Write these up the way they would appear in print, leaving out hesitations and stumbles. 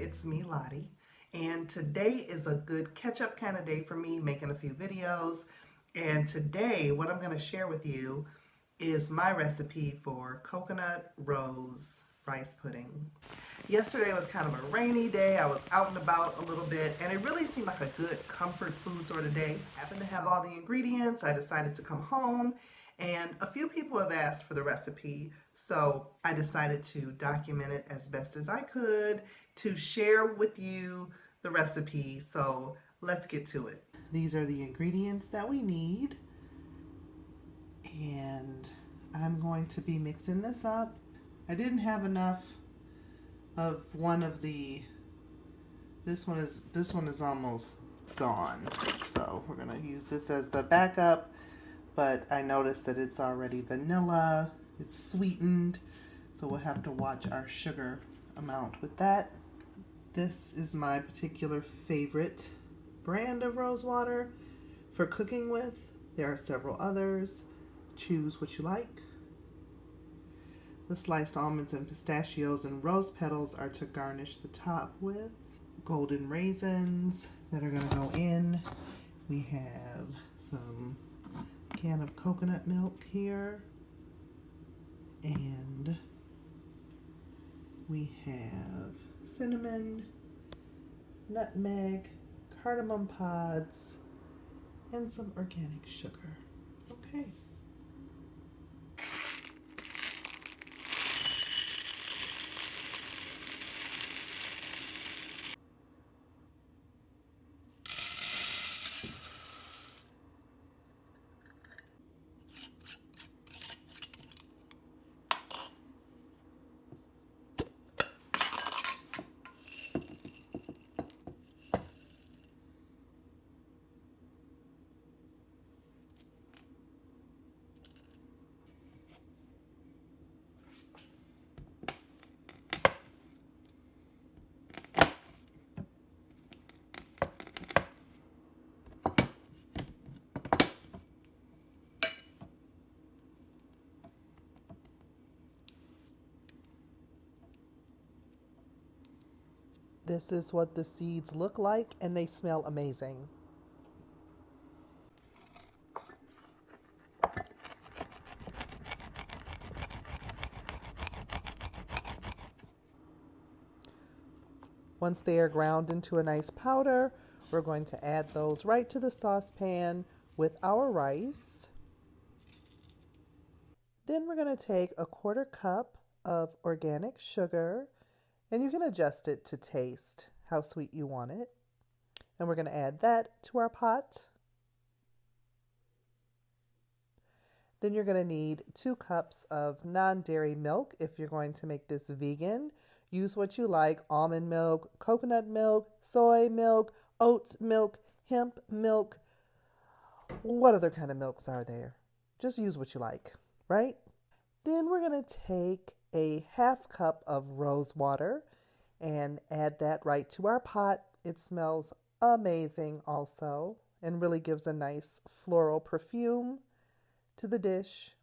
it's me, Lottie, and today is a good catch-up kind of day for me, making a few videos. And today, what I'm going to share with you is my recipe for coconut rose rice pudding. Yesterday was kind of a rainy day. I was out and about a little bit, and it really seemed like a good comfort food sort of day. I happened to have all the ingredients. I decided to come home, and a few people have asked for the recipe, so I decided to document it as best as I could to share with you the recipe. So let's get to it. These are the ingredients that we need, and I'm going to be mixing this up. I didn't have enough of one of the, this one is almost gone, so we're gonna use this as the backup. But I noticed that it's already vanilla, it's sweetened, so we'll have to watch our sugar amount with that. This is my particular favorite brand of rose water for cooking with. There are several others. Choose what you like. The sliced almonds and pistachios and rose petals are to garnish the top with. Golden raisins that are going to go in. We have some can of coconut milk here, and we have cinnamon, nutmeg, cardamom pods, and some organic sugar. Okay. This is what the seeds look like, and they smell amazing. Once they are ground into a nice powder, we're going to add those right to the saucepan with our rice. Then we're going to take a 1/4 cup of organic sugar, and you can adjust it to taste how sweet you want it. And we're going to add that to our pot. Then you're going to need 2 cups of non-dairy milk if you're going to make this vegan. Use what you like: almond milk, coconut milk, soy milk, oats milk, hemp milk. What other kind of milks are there? Just use what you like, right? Then we're going to take a 1/2 cup of rose water and add that right to our pot. It smells amazing also and really gives a nice floral perfume to the dish.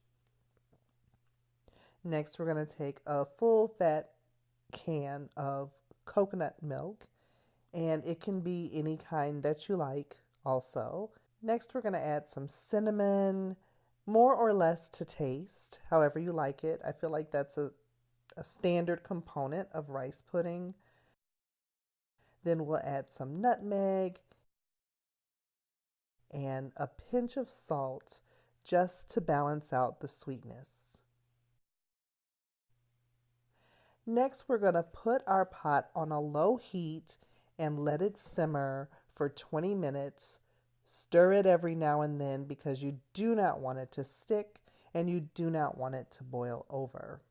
Next, we're going to take a full fat can of coconut milk, and it can be any kind that you like also. Next, we're going to add some cinnamon, more or less to taste, however you like it. I feel like that's a standard component of rice pudding. Then we'll add some nutmeg and a pinch of salt just to balance out the sweetness. Next, we're going to put our pot on a low heat and let it simmer for 20 minutes. Stir it every now and then because you do not want it to stick and you do not want it to boil over.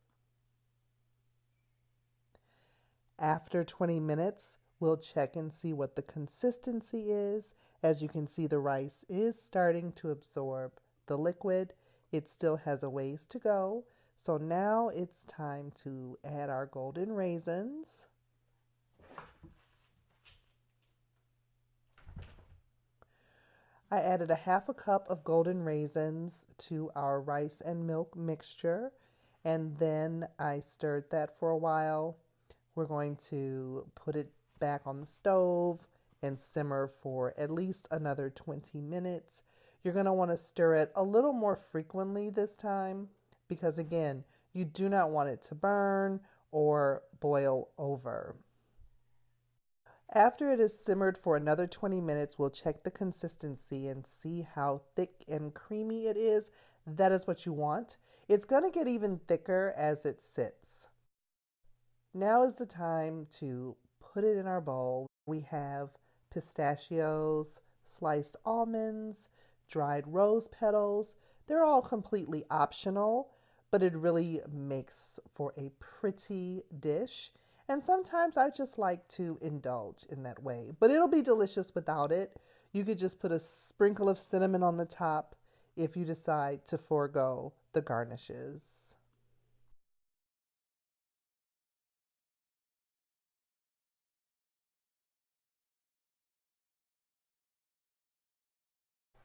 After 20 minutes, we'll check and see what the consistency is. As you can see, the rice is starting to absorb the liquid. It still has a ways to go. So now it's time to add our golden raisins. I added a 1/2 cup of golden raisins to our rice and milk mixture, and then I stirred that for a while. We're going to put it back on the stove and simmer for at least another 20 minutes. You're going to want to stir it a little more frequently this time because, again, you do not want it to burn or boil over. After it is simmered for another 20 minutes, we'll check the consistency and see how thick and creamy it is. That is what you want. It's going to get even thicker as it sits. Now is the time to put it in our bowl. We have pistachios, sliced almonds, dried rose petals. They're all completely optional, but it really makes for a pretty dish. And sometimes I just like to indulge in that way, but it'll be delicious without it. You could just put a sprinkle of cinnamon on the top if you decide to forego the garnishes.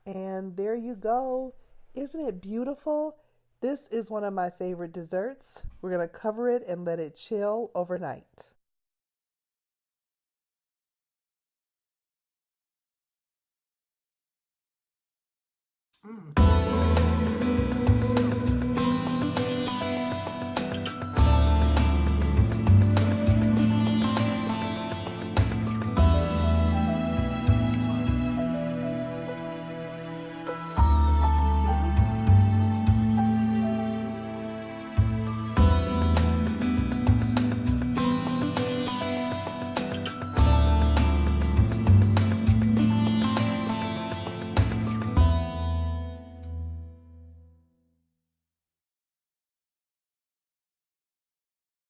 And there you go. Isn't it beautiful? This is one of my favorite desserts. We're going to cover it and let it chill overnight. Mm.